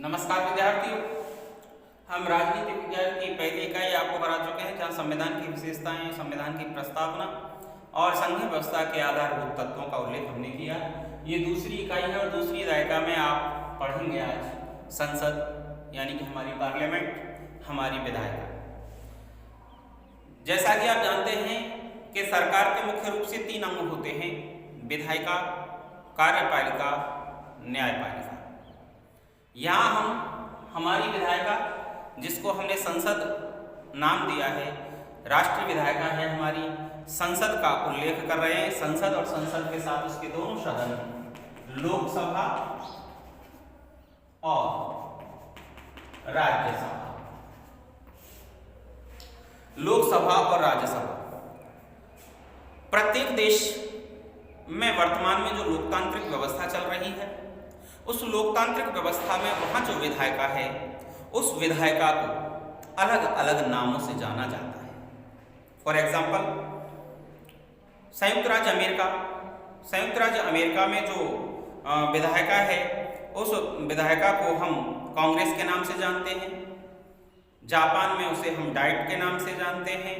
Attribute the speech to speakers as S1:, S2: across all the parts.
S1: नमस्कार विद्यार्थियों, हम राजनीति विज्ञान की पहली इकाई आपको करा चुके हैं, जहां संविधान की विशेषताएं, संविधान की प्रस्तावना और संघीय व्यवस्था के आधारभूत तत्वों का उल्लेख हमने किया। ये दूसरी इकाई है और दूसरी इकाई में आप पढ़ेंगे आज संसद यानी कि हमारी पार्लियामेंट, हमारी विधायिका। जैसा कि आप जानते हैं कि सरकार के मुख्य रूप से 3 अंग होते हैं: विधायिका, कार्यपालिका, न्यायपालिका। यहाँ हम हमारी विधायिका, जिसको हमने संसद नाम दिया है, राष्ट्रीय विधायिका है हमारी, संसद का उल्लेख कर रहे हैं। संसद और संसद के साथ उसके दोनों सदन, लोकसभा और राज्यसभा। लोकसभा और राज्यसभा प्रत्येक देश में वर्तमान में जो लोकतांत्रिक व्यवस्था चल रही है, उस लोकतांत्रिक व्यवस्था में वहाँ जो विधायिका है, उस विधायिका को अलग अलग नामों से जाना जाता है। फॉर एग्जाम्पल, संयुक्त राज्य अमेरिका में जो विधायिका है, उस विधायिका को हम कांग्रेस के नाम से जानते हैं। जापान में उसे हम डाइट के नाम से जानते हैं।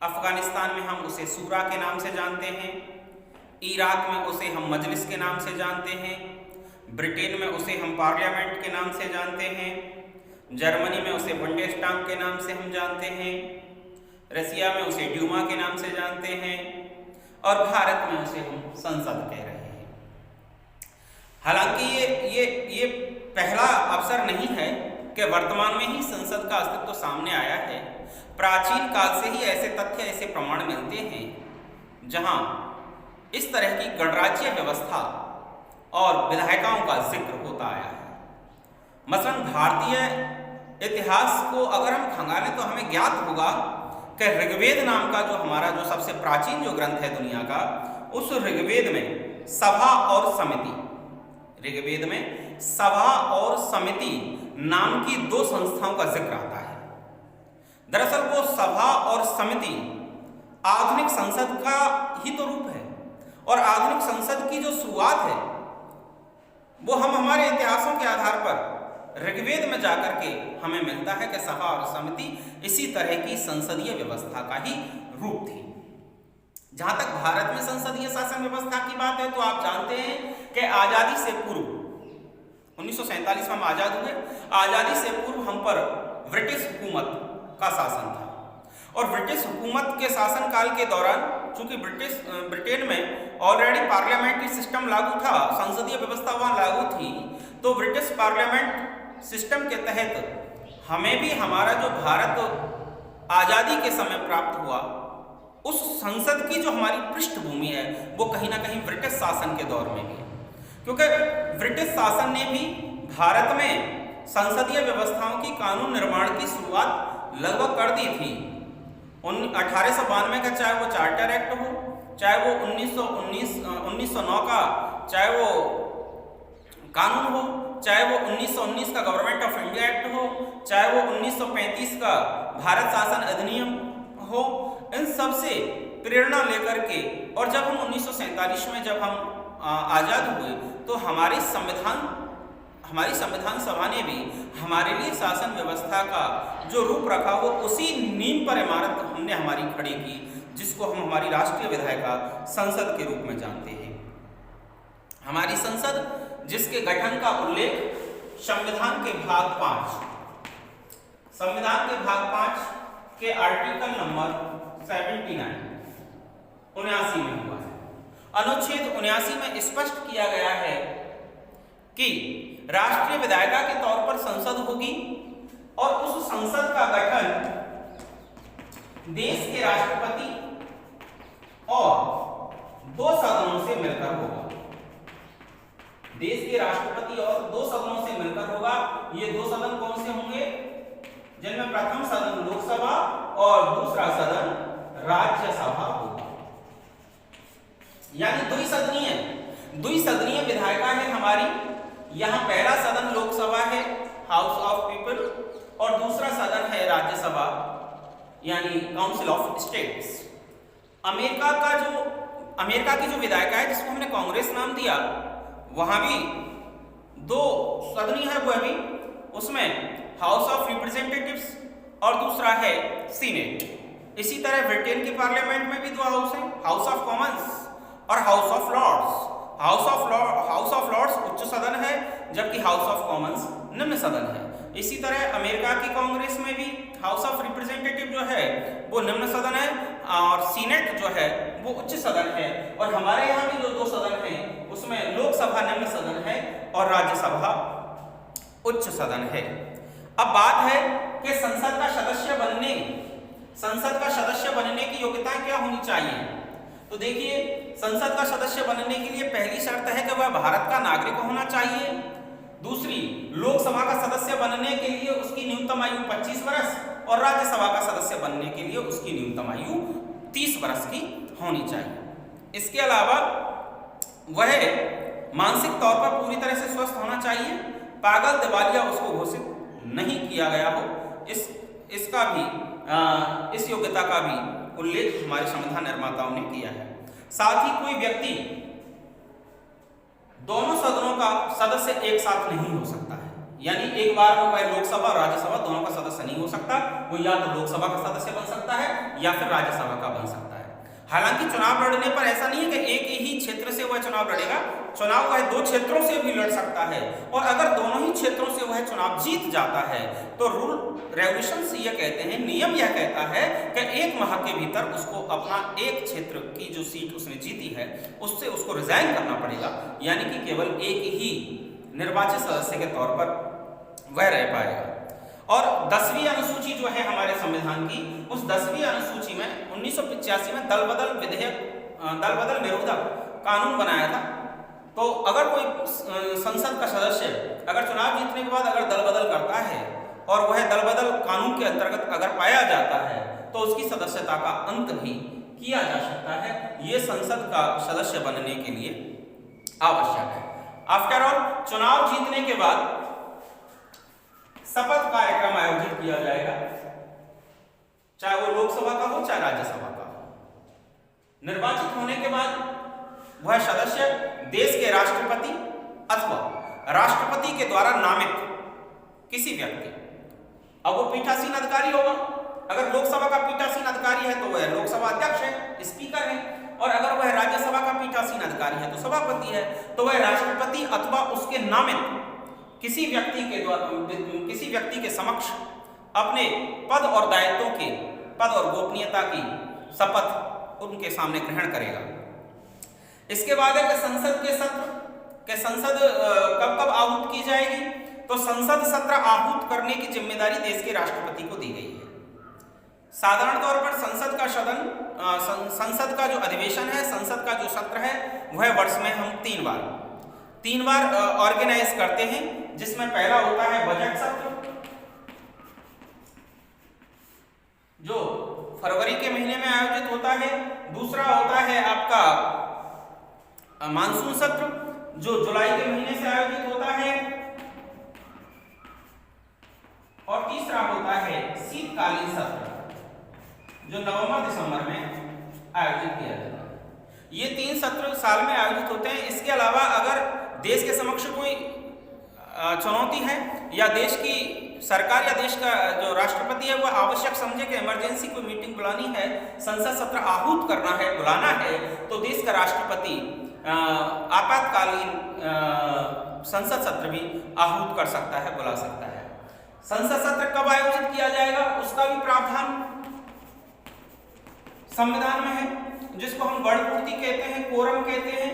S1: अफगानिस्तान में हम उसे सूरा के नाम से जानते हैं। इराक में उसे हम मजलिस के नाम से जानते हैं। ब्रिटेन में उसे हम पार्लियामेंट के नाम से जानते हैं। जर्मनी में उसे बुंडेस्टाग के नाम से हम जानते हैं। रसिया में उसे ड्यूमा के नाम से जानते हैं और भारत में उसे हम संसद कह रहे हैं। हालांकि ये पहला अवसर नहीं है कि वर्तमान में ही संसद का अस्तित्व सामने आया है। प्राचीन काल से ही ऐसे तथ्य, ऐसे प्रमाण मिलते हैं जहां इस तरह की गणराज्य व्यवस्था और विधायिकाओं का जिक्र होता आया है। मसलन भारतीय इतिहास को अगर हम खंगालें तो हमें ज्ञात होगा कि ऋग्वेद नाम का जो हमारा जो सबसे प्राचीन जो ग्रंथ है दुनिया का, उस ऋग्वेद में सभा और समिति, ऋग्वेद में सभा और समिति नाम की 2 संस्थाओं का जिक्र आता है। दरअसल वो सभा और समिति आधुनिक संसद का ही तो रूप है, और आधुनिक संसद की जो शुरुआत है वो हम हमारे इतिहासों के आधार पर ऋग्वेद में जाकर के हमें मिलता है कि सभा और समिति इसी तरह की संसदीय व्यवस्था का ही रूप थी। जहां तक भारत में संसदीय शासन व्यवस्था की बात है, तो आप जानते हैं कि आजादी से पूर्व 1947 में हम आजाद हुए। आजादी से पूर्व हम पर ब्रिटिश हुकूमत का शासन था, और ब्रिटिश हुकूमत के शासन काल के दौरान चूंकि ब्रिटेन में ऑलरेडी पार्लियामेंट्री सिस्टम लागू था, संसदीय व्यवस्था वहां लागू थी, तो ब्रिटिश पार्लियामेंट सिस्टम के तहत हमें भी हमारा जो भारत आज़ादी के समय प्राप्त हुआ, उस संसद की जो हमारी पृष्ठभूमि है वो कहीं ना कहीं ब्रिटिश शासन के दौर में भी है, क्योंकि ब्रिटिश शासन ने भी भारत में संसदीय व्यवस्थाओं की कानून निर्माण की शुरुआत लगभग कर दी थी। 1892 का चाहे वो चार्टर एक्ट हो, चाहे वो 1909 का चाहे वो कानून हो, चाहे वो 1919 का गवर्नमेंट ऑफ इंडिया एक्ट हो, चाहे वो 1935 का भारत शासन अधिनियम हो, इन सब से प्रेरणा लेकर के, और जब हम 1947 में जब हम आज़ाद हुए तो हमारी संविधान सभा ने भी हमारे लिए शासन व्यवस्था का जो रूप रखा, वो उसी नींव पर इमारत हमने हमारी खड़ी की, जिसको हम हमारी राष्ट्रीय विधायिका संसद के रूप में जानते हैं। हमारी संसद, जिसके गठन का उल्लेख संविधान के भाग 5 के आर्टिकल नंबर 79 में हुआ है। अनुच्छेद 79 में स्पष्ट किया गया है कि राष्ट्रीय विधायिका के तौर पर संसद होगी, और उस संसद का गठन देश के राष्ट्रपति और 2 सदनों से मिलकर होगा। देश के राष्ट्रपति और 2 सदनों से मिलकर होगा। ये 2 सदन कौन से होंगे? जिनमें प्रथम सदन लोकसभा और दूसरा सदन राज्यसभा होगा। यानी द्विसदनीय विधायिका है हमारी। यहाँ पहला सदन लोकसभा है, हाउस ऑफ पीपल, और दूसरा सदन है राज्यसभा यानी काउंसिल ऑफ स्टेट्स। अमेरिका की जो विधायिका है, जिसको हमने कांग्रेस नाम दिया, वहां भी दो सदनी है वह भी, उसमें हाउस ऑफ रिप्रेजेंटेटिव्स और दूसरा है सीनेट। इसी तरह ब्रिटेन की पार्लियामेंट में भी दो हाउस हैं, हाउस ऑफ कॉमन्स और House of Lords. House of Lords उच्च सदन है, जबकि हाउस ऑफ कॉमन्स निम्न सदन है। इसी तरह अमेरिका की कांग्रेस में भी हाउस ऑफ रिप्रेजेंटेटिव जो है वो निम्न सदन है और सीनेट जो है वो उच्च सदन है। और हमारे यहाँ भी जो दो सदन हैं उसमें लोकसभा निम्न सदन है और राज्यसभा उच्च सदन है। अब बात है कि संसद का सदस्य बनने की योग्यता क्या होनी चाहिए। तो देखिए, संसद का सदस्य बनने के लिए पहली शर्त है कि वह भारत का नागरिक होना चाहिए। दूसरी, लोकसभा का सदस्य बनने के लिए उसकी न्यूनतम आयु 25 वर्ष और राज्यसभा का सदस्य बनने के लिए उसकी न्यूनतम आयु 30 वर्ष की होनी चाहिए। इसके अलावा वह मानसिक तौर पर पूरी तरह से स्वस्थ होना चाहिए, पागल दिवालिया उसको घोषित नहीं किया गया हो। इस योग्यता का भी उल्लेख हमारे संविधान निर्माताओं ने किया है। साथ ही कोई व्यक्ति दोनों सदनों का सदस्य एक साथ नहीं हो सकता है, यानी एक बार में वह लोकसभा और राज्यसभा दोनों का सदस्य नहीं हो सकता। वो या तो लोकसभा का सदस्य बन सकता है या फिर राज्यसभा का बन सकता है। हालांकि चुनाव लड़ने पर ऐसा नहीं है कि एक ही क्षेत्र से वह चुनाव लड़ेगा, चुनाव वह दो क्षेत्रों से भी लड़ सकता है। और अगर दोनों ही क्षेत्रों से वह चुनाव जीत जाता है तो रूल रेगुलेशंस यह कहते हैं, नियम यह कहता है कि 1 माह के भीतर उसको अपना एक क्षेत्र की जो सीट उसने जीती है उससे उसको रिजाइन करना पड़ेगा, यानी कि केवल एक ही निर्वाचित सदस्य के तौर पर वह रह पाएगा। और 10वीं अनुसूची जो है हमारे संविधान की, उस 10वीं अनुसूची में 1985 में दल बदल निरोधक कानून बनाया था। तो अगर कोई संसद का सदस्य अगर चुनाव जीतने के बाद अगर दल बदल करता है और वह दल बदल कानून के अंतर्गत अगर पाया जाता है तो उसकी सदस्यता का अंत भी किया जा सकता है। ये संसद का सदस्य बनने के लिए आवश्यक है। आफ्टर ऑल, चुनाव जीतने के बाद शपथ कार्यक्रम आयोजित किया जाएगा, चाहे वो लोकसभा का हो चाहे राज्यसभा का हो। निर्वाचित होने के बाद वह सदस्य देश के राष्ट्रपति अथवा राष्ट्रपति के द्वारा नामित किसी व्यक्ति, अब वो पीठासीन अधिकारी होगा। अगर लोकसभा का पीठासीन अधिकारी है तो वह लोकसभा अध्यक्ष है, स्पीकर है, और अगर वह राज्यसभा का पीठासीन अधिकारी है तो सभापति है। तो वह राष्ट्रपति अथवा उसके नामित किसी व्यक्ति के समक्ष अपने पद और दायित्वों के पद और गोपनीयता की शपथ उनके सामने ग्रहण करेगा। इसके बाद है कि संसद कब आहूत की जाएगी। तो संसद सत्र आहूत करने की जिम्मेदारी देश के राष्ट्रपति को दी गई है। साधारण तौर पर संसद का जो अधिवेशन है, संसद का जो सत्र है, वह वर्ष में हम 3 बार ऑर्गेनाइज करते हैं, जिसमें पहला होता है बजट सत्र जो फरवरी के महीने में आयोजित होता है। दूसरा होता है आपका मानसून सत्र जो जुलाई के महीने से आयोजित होता है। और तीसरा होता है शीतकालीन सत्र जो नवंबर दिसंबर में आयोजित किया जाता है। ये 3 सत्र साल में आयोजित होते हैं। इसके अलावा अगर देश के समक्ष कोई चुनौती है या देश की सरकार या देश का जो राष्ट्रपति है वह आवश्यक समझे कि इमरजेंसी कोई मीटिंग बुलानी है, संसद सत्र आहूत करना है, बुलाना है, तो देश का राष्ट्रपति आपातकालीन संसद सत्र भी आहूत कर सकता है, बुला सकता है। संसद सत्र कब आयोजित किया जाएगा उसका भी प्रावधान संविधान में है, जिसको हम गणपूर्ति कहते हैं, कोरम कहते हैं।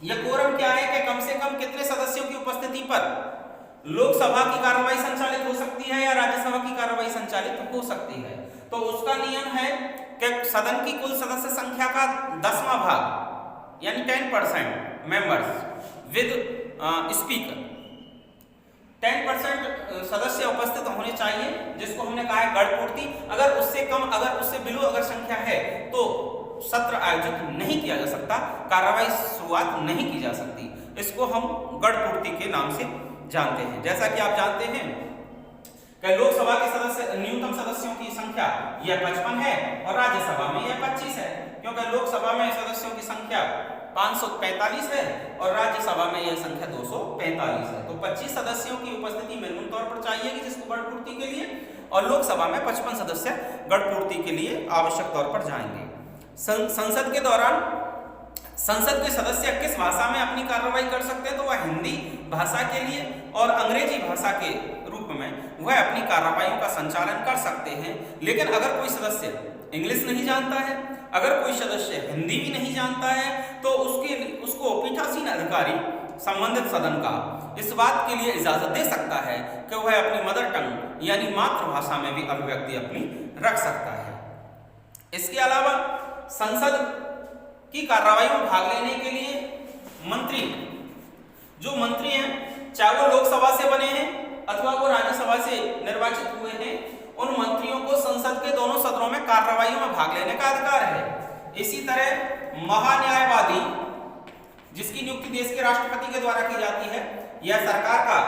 S1: यह कोरम क्या है कि कम से कम कितने सदस्यों की उपस्थिति पर लोकसभा की कार्रवाई संचालित हो सकती है या राज्यसभा की कार्रवाई संचालित हो सकती है। तो उसका नियम है कि सदन की कुल सदस्य संख्या का 10वां भाग यानी 10% मेंबर्स विद स्पीकर, 10% सदस्य उपस्थित होने चाहिए, जिसको हमने कहा है गणपूर्ति। अगर उससे कम, अगर उससे बिलो अगर संख्या है तो सत्र आयोजित नहीं किया जा सकता, कार्रवाई शुरुआत नहीं की जा सकती। इसको हम गणपूर्ति के नाम से जानते हैं। जैसा कि आप जानते हैं कि लोकसभा के सदस्य न्यूनतम सदस्यों की संख्या यह 55 है और राज्यसभा में यह 25 है, क्योंकि लोकसभा में सदस्यों की संख्या 545 है और राज्यसभा में यह संख्या 245 है। तो 25 सदस्यों की उपस्थिति मिनिमम तौर पर चाहिएगी जिसको गण पूर्ति के लिए, और लोकसभा में 55 सदस्य गण पूर्ति के लिए आवश्यक तौर पर जाएंगे। संसद के दौरान संसद के सदस्य किस भाषा में अपनी कार्रवाई कर सकते हैं, तो वह हिंदी भाषा के लिए और अंग्रेजी भाषा के रूप में वह अपनी कार्रवाइयों का संचालन कर सकते हैं। लेकिन अगर कोई सदस्य इंग्लिश नहीं जानता है, अगर कोई सदस्य हिंदी भी नहीं जानता है, तो उसको पीठासीन अधिकारी संबंधित सदन का इस बात के लिए इजाजत दे सकता है कि वह अपनी मदर टंग यानी मातृभाषा में भी अभिव्यक्ति अपनी रख सकता है। इसके अलावा संसद की कार्रवाई में भाग लेने के लिए मंत्री हैं, चाहे वो लोकसभा से बने हैं अथवा वो राज्यसभा से निर्वाचित हुए हैं, उन मंत्रियों को संसद के दोनों सदनों में कार्रवाइयों में भाग लेने का अधिकार है। इसी तरह महान्यायवादी जिसकी नियुक्ति देश के राष्ट्रपति के द्वारा की जाती है, यह सरकार का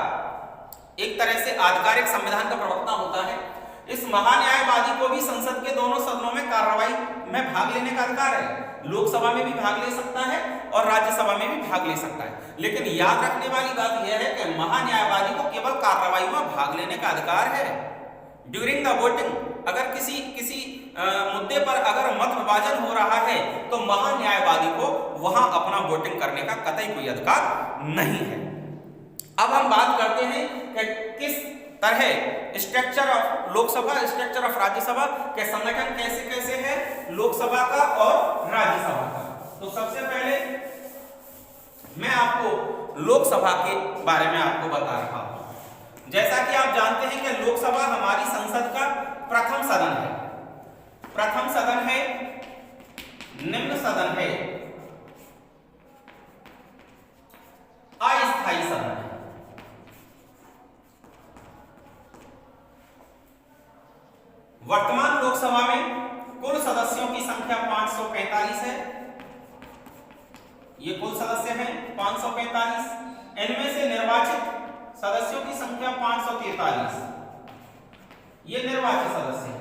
S1: एक तरह से आधिकारिक संविधान का प्रवक्ता होता है। इस महान्यायवादी को भी संसद के दोनों सदनों में कार्रवाई में भाग लेने का अधिकार है। लोकसभा में भी भाग ले सकता है और राज्यसभा में भी भाग ले सकता है। लेकिन याद रखने वाली बात यह है कि महान्यायवादी को केवल कार्रवाई में भाग लेने का अधिकार है। ड्यूरिंग द वोटिंग अगर किसी मुद्दे पर अगर मत विभाजन हो रहा है तो महान्यायवादी को वहां अपना वोटिंग करने का कतई कोई अधिकार नहीं है। अब हम बात करते हैं कि किस तरह structure of Lok Sabha, structure of Rajya Sabha के संगठन कैसे कैसे है लोकसभा का और राज्यसभा का। तो सबसे पहले मैं आपको लोकसभा के बारे में आपको बता रहा हूं। जैसा कि आप जानते हैं कि लोकसभा हमारी संसद का प्रथम सदन है, निम्न सदन है, अस्थायी सदन है। वर्तमान लोकसभा में कुल सदस्यों की संख्या 545 है। ये कुल सदस्य हैं 545। इनमें से निर्वाचित सदस्यों की संख्या 543, ये निर्वाचित सदस्य हैं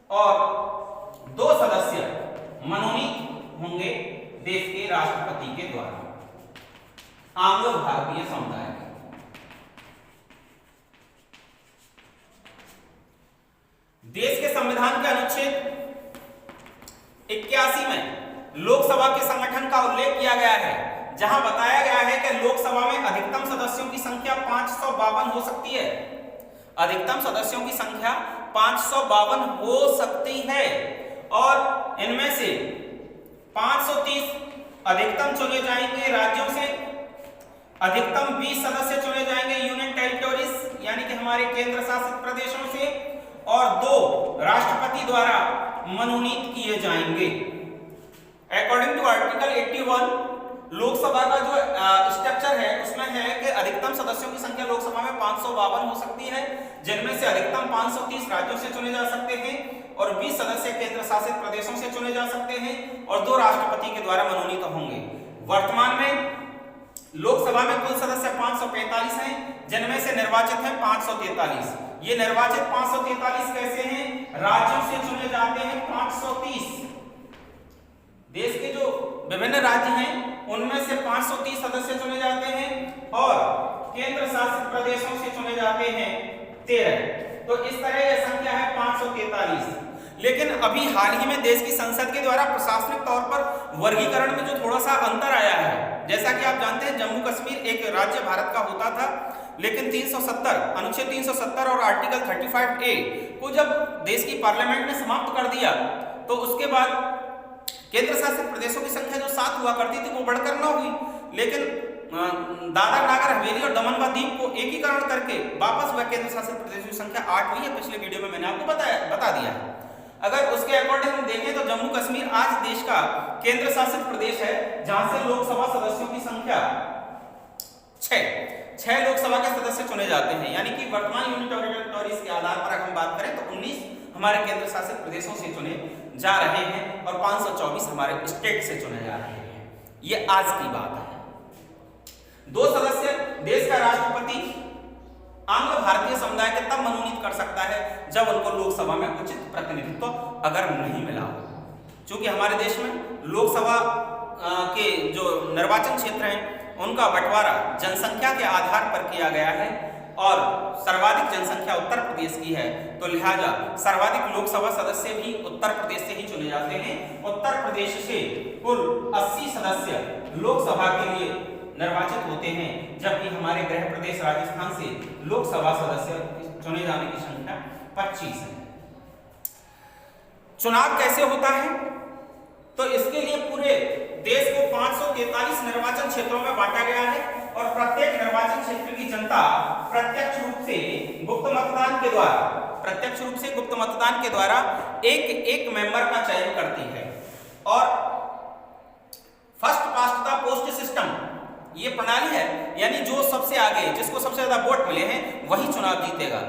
S1: और 2 सदस्य मनोनीत होंगे देश के राष्ट्रपति के द्वारा, आंग्लो भारतीय समुदाय के। देश के संविधान के अनुच्छेद 81 में लोकसभा के संगठन का उल्लेख किया गया है, जहां बताया गया है कि लोकसभा में अधिकतम सदस्यों की संख्या 552 हो सकती है। अधिकतम सदस्यों की संख्या 552 हो सकती है और इनमें से 530 अधिकतम चुने जाएंगे राज्यों से, अधिकतम 20 सदस्य चुने जाएंगे यूनियन टेरिटोरीज यानी कि हमारे केंद्र शासित प्रदेशों से, और 2 राष्ट्रपति द्वारा मनोनीत किए जाएंगे। अकॉर्डिंग टू आर्टिकल 81 लोकसभा का जो स्ट्रक्चर है उसमें है कि अधिकतम सदस्यों की संख्या लोकसभा में 552 हो सकती है, जिनमें से अधिकतम 530 राज्यों से चुने जा सकते हैं और 20 सदस्य केंद्र शासित प्रदेशों से चुने जा सकते हैं और 2 राष्ट्रपति के द्वारा मनोनीत होंगे। वर्तमान में लोकसभा में कुल सदस्य 545 हैं, जिनमें से निर्वाचित हैं 543। ये निर्वाचित 543 कैसे हैं? राज्यों से चुने जाते हैं 530। देश के जो विभिन्न राज्य हैं उनमें से 530 सदस्य चुने जाते हैं और केंद्र शासित प्रदेशों से चुने जाते हैं 13। तो इस तरह यह संख्या है 543। लेकिन अभी हाल ही में देश की संसद के द्वारा प्रशासनिक तौर पर वर्गीकरण में जो थोड़ा सा अंतर आया है, जैसा कि आप जानते हैं जम्मू कश्मीर एक राज्य भारत का होता था, लेकिन 370 अनुच्छेद 370 और आर्टिकल 35A को जब देश की पार्लियामेंट ने समाप्त कर दिया तो उसके बाद केंद्र शासित प्रदेशों की संख्या जो 7 हुआ करती थी वो बढ़कर 9 हुई, लेकिन दादरा नागर हवेली और दमन व दीव को एकीकरण करके वापस वह केंद्र शासित प्रदेशों की संख्या 8 हुई है। पिछले वीडियो में मैंने आपको बता दिया है। अगर उसके अकॉर्डिंग हम देखें तो जम्मू कश्मीर आज देश का केंद्र शासित प्रदेश है, जहां से लोकसभा सदस्यों की संख्या 6 लोकसभा के सदस्य चुने जाते हैं, यानी कि वर्तमान यूनिट टेरिटोरीज के आधार पर अगर हम बात करें तो 19 हमारे केंद्र शासित प्रदेशों से चुने जा रहे हैं और 524 हमारे स्टेट से चुने जा रहे हैं। ये आज की बात है। 2 सदस्य देश का राष्ट्रपति आंग्ल भारतीय समुदाय के तब मनोनीत कर सकता है जब उनको लोकसभा में उचित प्रतिनिधित्व अगर नहीं मिला हो। क्योंकि हमारे देश में लोकसभा के जो निर्वाचन क्षेत्र हैं उनका बंटवारा जनसंख्या के आधार पर किया गया है और सर्वाधिक जनसंख्या उत्तर प्रदेश की है, तो लिहाजा सर्वाधिक लोकसभा सदस्य भी उत्तर प्रदेश से ही चुने जाते हैं। उत्तर प्रदेश से कुल 80 सदस्य लोकसभा के लिए निर्वाचित होते हैं, जबकि हमारे गृह प्रदेश राजस्थान से लोकसभा सदस्य चुने जाने की संख्या 25 है। चुनाव कैसे होता है? तो इसके लिए पूरे देश को 543 निर्वाचन क्षेत्रों में बांटा गया है और प्रत्येक निर्वाचन क्षेत्र की जनता प्रत्यक्ष रूप से गुप्त मतदान के द्वारा एक मेंबर का चयन करती है। और first past the post system ये प्रणाली है, यानी जो सबसे आगे, जिसको सबसे ज्यादा वोट मिले हैं वही चुनाव जीतेगा।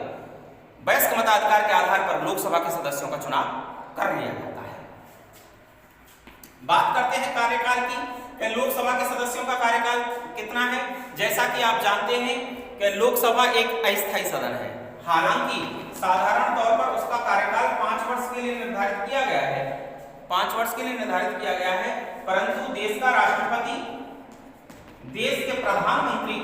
S1: वयस्क मताधिकार के आधार पर लोकसभा के सदस्यों का चुनाव कर लिया जाता है। बात करते हैं कार्यकाल की कि लोकसभा के सदस्यों का कार्यकाल कितना है। जैसा कि आप जानते हैं कि लोकसभा एक अस्थायी सदन है, हालांकि साधारण तौर पर उसका कार्यकाल 5 वर्ष के लिए निर्धारित किया गया है, 5 वर्ष के लिए निर्धारित किया गया है, परंतु देश का राष्ट्रपति देश के प्रधानमंत्री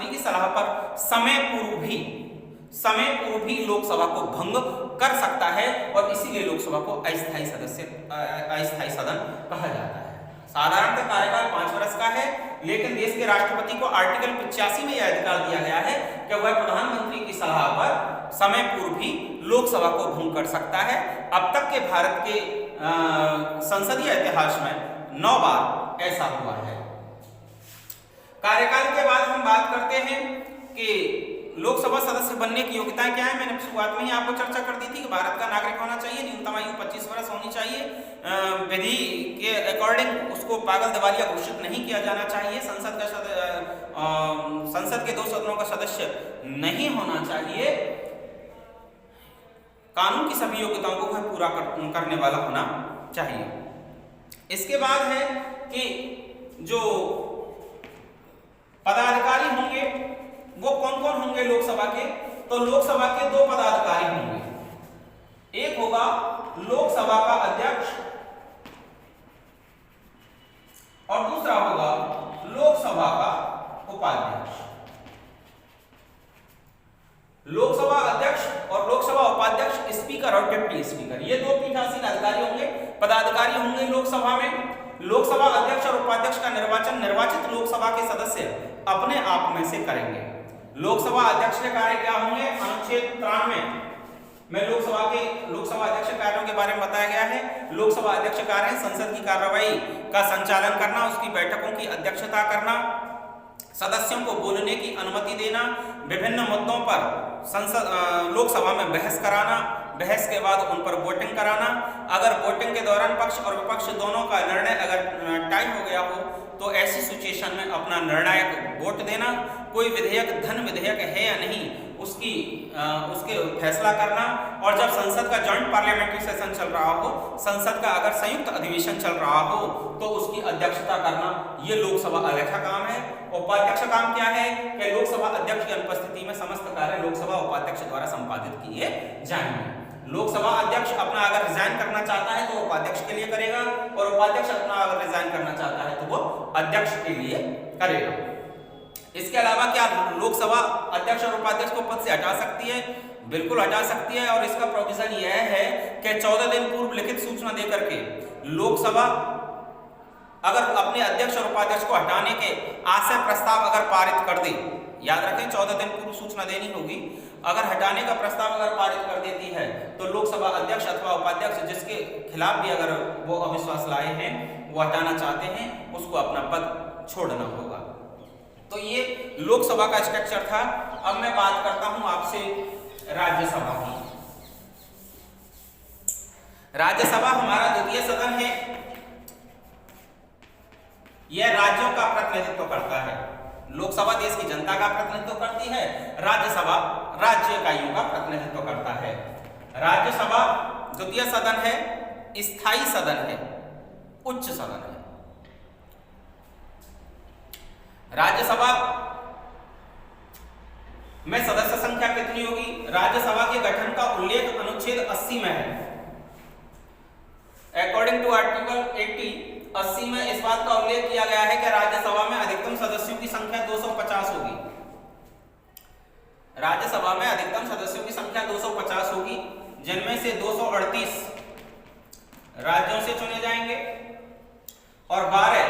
S1: की सलाह पर समय पूर्व भी लोकसभा को भंग कर सकता है और इसीलिए लोकसभा को अस्थायी सदन कहा जाता है। साधारणतः कार्यकाल 5 वर्ष का है, लेकिन देश के राष्ट्रपति को आर्टिकल 85 में यह अधिकार दिया गया है कि वह प्रधानमंत्री की सलाह पर समय पूर्व भी लोकसभा को भंग कर सकता है। अब तक के भारत के संसदीय इतिहास में 9 बार ऐसा हुआ है। कार्यकाल के बाद हम बात करते हैं कि लोकसभा सदस्य बनने की योग्यताएं क्या है। मैंने शुरुआत में ही आपको चर्चा कर दी थी कि भारत का नागरिक होना चाहिए, न्यूनतम आयु 25 वर्ष होनी चाहिए, विधि के अकॉर्डिंग उसको पागल दिवालिया घोषित नहीं किया जाना चाहिए, संसद के 2 सदनों का सदस्य नहीं होना चाहिए, कानून की सभी योग्यताओं को पूरा करने वाला होना चाहिए। इसके बाद है कि जो पदाधिकारी होंगे वो कौन कौन होंगे लोकसभा के। तो लोकसभा के 2 पदाधिकारी होंगे, एक होगा लोकसभा का अध्यक्ष और दूसरा होगा लोकसभा का उपाध्यक्ष। लोकसभा अध्यक्ष और लोकसभा उपाध्यक्ष, स्पीकर और डिप्टी स्पीकर, ये 2 पीठासीन अधिकारी होंगे, पदाधिकारी होंगे लोकसभा में। लोकसभा अध्यक्ष और उपाध्यक्ष का निर्वाचन निर्वाचित लोकसभा के सदस्य अपने आप में से करेंगे। लोकसभा अध्यक्ष के कार्य क्या होंगे? अनुच्छेद 93 में लोकसभा अध्यक्ष कार्यों के बारे में बताया गया है। लोकसभा अध्यक्ष कार्य है संसद की कार्यवाही का संचालन करना, उसकी बैठकों की अध्यक्षता करना, सदस्यों को बोलने की अनुमति देना, विभिन्न मुद्दों पर लोकसभा में बहस कराना, बहस के बाद उन पर वोटिंग कराना। अगर वोटिंग के दौरान पक्ष और विपक्ष दोनों का निर्णय अगर टाई हो गया हो तो ऐसी सिचुएशन में अपना निर्णायक वोट देना। कोई विधेयक धन विधेयक है या नहीं उसके फैसला करना। और जब संसद का जॉइंट पार्लियामेंट्री सेशन चल रहा हो, संसद का अगर संयुक्त अधिवेशन चल रहा हो तो उसकी अध्यक्षता करना, ये लोकसभा अध्यक्ष का काम है। उपाध्यक्ष का काम क्या है कि लोकसभा अध्यक्ष की अनुपस्थिति में समस्त कार्य लोकसभा उपाध्यक्ष द्वारा संपादित किए जाएंगे। लोकसभा अध्यक्ष अपना अगर रिजाइन करना चाहता है तो उपाध्यक्ष के लिए करेगा, और उपाध्यक्ष अपना अगर रिजाइन करना चाहता है तो वो अध्यक्ष के लिए करेगा। इसके अलावा क्या लोकसभा अध्यक्ष और उपाध्यक्ष को पद से हटा सकती है? बिल्कुल हटा सकती है, और इसका प्रोविजन यह है कि 14 दिन पूर्व लिखित सूचना देकर के लोकसभा अगर अपने अध्यक्ष और उपाध्यक्ष को हटाने के आशय प्रस्ताव अगर पारित कर दे, याद रखें 14 दिन पूर्व सूचना देनी होगी। अगर हटाने का प्रस्ताव अगर पारित कर देती है तो लोकसभा अध्यक्ष अथवा उपाध्यक्ष जिसके खिलाफ भी अगर वो अविश्वास लाए हैं, वो हटाना चाहते हैं, उसको अपना पद छोड़ना होगा। तो ये लोकसभा का स्ट्रक्चर था। अब मैं बात करता हूं आपसे राज्यसभा की। राज्यसभा हमारा द्वितीय सदन है। यह राज्यों का प्रतिनिधित्व करता है। लोकसभा देश की जनता का प्रतिनिधित्व करती है, राज्यसभा राज्य इकाइयों का प्रतिनिधित्व करता है। राज्यसभा द्वितीय सदन है, स्थायी सदन है, उच्च सदन है। राज्यसभा में सदस्य संख्या कितनी होगी? राज्यसभा के गठन का उल्लेख अनुच्छेद 80 में है। अकॉर्डिंग टू आर्टिकल 80 में इस बात का उल्लेख किया गया है कि राज्यसभा में अधिकतम सदस्यों की संख्या 250 होगी। राज्यसभा में अधिकतम सदस्यों की संख्या 250 होगी, जिनमें से 238 राज्यों से चुने जाएंगे और 12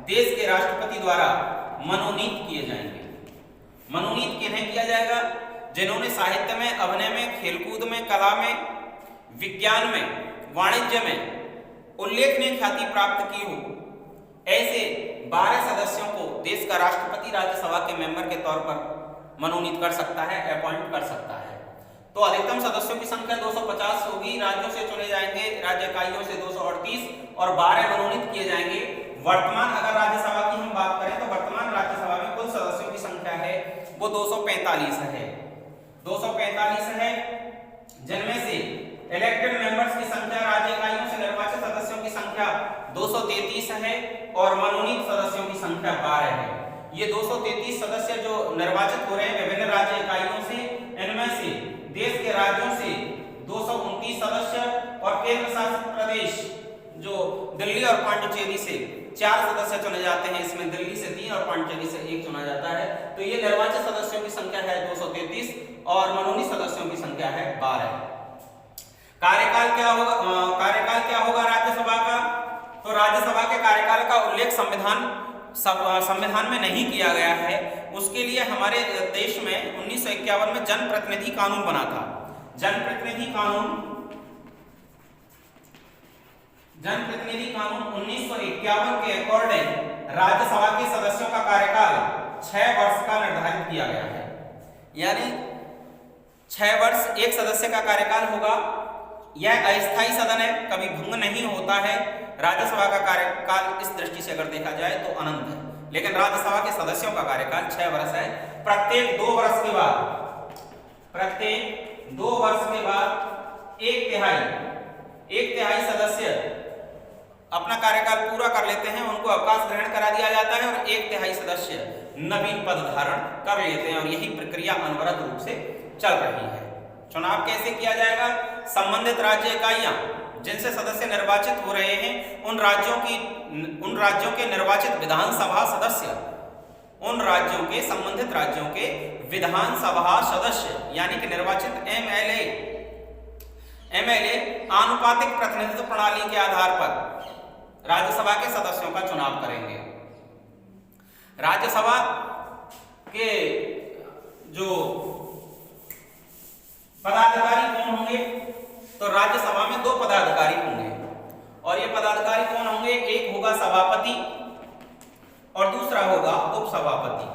S1: देश के राष्ट्रपति द्वारा मनोनीत किए जाएंगे। मनोनीत किन्हें किया जाएगा? जिन्होंने साहित्य में, अभिनय में, खेलकूद में, कला में, विज्ञान में, वाणिज्य में उल्लेखनीय ख्याति प्राप्त की हो, ऐसे 12 सदस्यों को देश का राष्ट्रपति राज्यसभा के मेंबर के तौर पर मनोनीत कर सकता है, अपॉइंट कर सकता है। तो अधिकतम सदस्यों की संख्या 250 होगी, राज्यों से चुने जाएंगे, राज्य इकाइयों से 238 और 12 मनोनीत किए जाएंगे। वर्तमान अगर राज्यसभा की हम बात करें तो वर्तमान राज्यसभा में कुल सदस्यों की संख्या है वो 245 है। 245 है, जिनमें से इलेक्टेड मेंबर्स की संख्या, राज्य इकाइयों से निर्वाचित सदस्यों की संख्या 233 है और मनोनीत सदस्यों की संख्या 12 है। ये 233 सदस्य जो निर्वाचित हो रहे हैं विभिन्न राज्य इकाइयों से, इनमें से देश के राज्यों से 229 सदस्य और केंद्र शासित प्रदेश जो दिल्ली और पांडिचेरी से 4 सदस्य चुने जाते हैं। इसमें दिल्ली से 3 और पांडिचेरी से 1 चुना जाता है। तो ये निर्वाचित सदस्यों की संख्या है 233 और मनोनीत सदस्यों की संख्या है 12। कार्यकाल क्या होगा राज्यसभा का? तो राज्यसभा के कार्यकाल का उल्लेख संविधान में नहीं किया गया है। उसके लिए हमारे देश में 1951 में जनप्रतिनिधि कानून बना था। जनप्रतिनिधि कानून 1951 के अकॉर्डिंग राज्यसभा के सदस्यों का कार्यकाल 6 वर्ष का निर्धारित किया गया है। यानी 6 वर्ष एक सदस्य का कार्यकाल होगा। यह अस्थायी सदन है, कभी भंग नहीं होता है। राज्यसभा का कार्यकाल इस दृष्टि से अगर देखा जाए तो अनंत है, लेकिन राज्यसभा के सदस्यों का कार्यकाल 6 वर्ष है। प्रत्येक 2 वर्ष के बाद एक तिहाई सदस्य अपना कार्यकाल पूरा कर लेते हैं, उनको अवकाश ग्रहण करा दिया जाता है और 1 तिहाई सदस्य नवीन पद धारण कर लेते हैं और यही प्रक्रिया अनवरत रूप से चल रही है। चुनाव कैसे किया जाएगा? संबंधित राज्य इकाइयां जिनसे सदस्य निर्वाचित हो रहे हैं उन राज्यों के निर्वाचित विधानसभा सदस्य, संबंधित राज्यों के विधानसभा सदस्य यानी कि निर्वाचित एमएलए आनुपातिक प्रतिनिधित्व प्रणाली के आधार पर राज्यसभा के सदस्यों का चुनाव करेंगे। राज्यसभा के जो पदाधिकारी कौन होंगे? तो राज्यसभा में 2 पदाधिकारी होंगे और ये पदाधिकारी कौन होंगे? एक होगा सभापति और दूसरा होगा उपसभापति।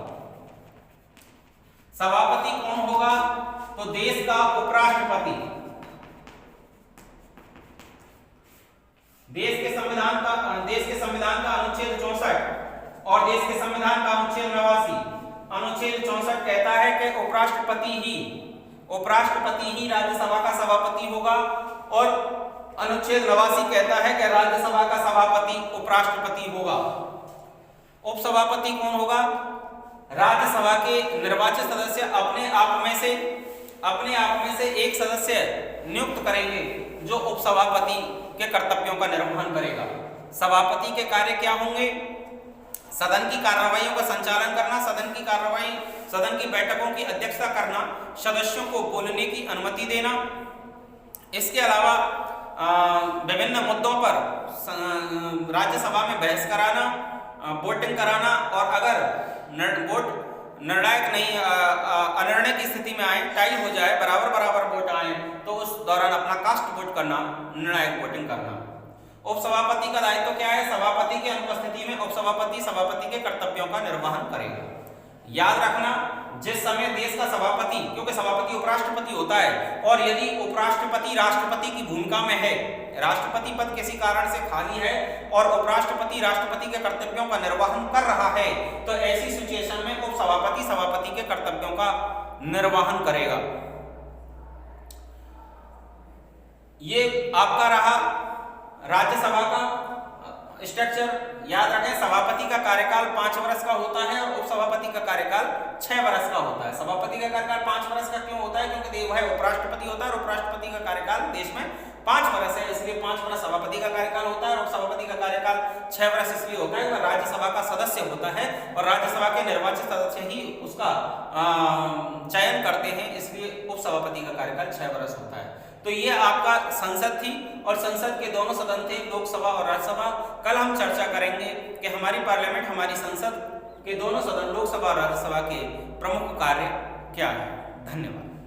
S1: सभापति कौन होगा? तो देश का उपराष्ट्रपति। देश के संविधान का अनुच्छेद 64 और देश के संविधान का अनुच्छेद 89। अनुच्छेद 64 कहता है कि उपराष्ट्रपति ही राज्यसभा का सभापति होगा और अनुच्छेद 89 कहता है कि राज्यसभा का सभापति उपराष्ट्रपति होगा। उपसभापति कौन होगा? राज्यसभा के निर्वाचित सदस्य अपने आप में से एक सदस्य नियुक्त करेंगे जो उपसभापति के कर्तव्यों का निर्वहन करेगा। सभापति के कार्य क्या होंगे? सदन की कार्रवाइयों का संचालन करना, सदन की बैठकों की अध्यक्षता करना, सदस्यों को बोलने की अनुमति देना। इसके अलावा विभिन्न मुद्दों पर राज्यसभा में बहस कराना, वोटिंग कराना और अगर अनिर्णय की स्थिति में आए, टाई हो जाए, बराबर वोट आए तो उस दौरान अपना कास्ट वोट करना, निर्णायक वोटिंग करना। उपसभापति का दायित्व क्या है? सभापति की अनुपस्थिति में उपसभापति सभापति के कर्तव्यों का निर्वहन करेगा। याद रखना, जिस समय देश का सभापति, क्योंकि सभापति उपराष्ट्रपति होता है और यदि उपराष्ट्रपति राष्ट्रपति की भूमिका में है, राष्ट्रपति पद किसी कारण से खाली है और उपराष्ट्रपति राष्ट्रपति के कर्तव्यों का निर्वहन कर रहा है, तो ऐसी सिचुएशन में उपसभापति सभापति के कर्तव्यों का निर्वहन करेगा। ये आपका रहा राज्यसभा का स्ट्रक्चर। याद रखें, सभापति का कार्यकाल 5 वर्ष का होता है और उपसभापति का कार्यकाल 6 वर्ष का होता है। सभापति का कार्यकाल 5 वर्ष का क्यों होता है? क्योंकि वह उपराष्ट्रपति होता है और उपराष्ट्रपति का कार्यकाल देश में 5 वर्ष है, इसलिए 5 वर्ष सभापति का कार्यकाल होता है और सभापति का कार्यकाल 6 वर्ष इसलिए होता है, वह राज्यसभा का सदस्य होता है और राज्यसभा के निर्वाचित सदस्य ही उसका चयन करते हैं, इसलिए उपसभापति का कार्यकाल 6 वर्ष होता है। तो ये आपका संसद थी और संसद के दोनों सदन थे, लोकसभा और राज्यसभा। कल हम चर्चा करेंगे कि हमारी पार्लियामेंट, हमारी संसद के दोनों सदन लोकसभा और राज्यसभा के प्रमुख कार्य क्या है। धन्यवाद।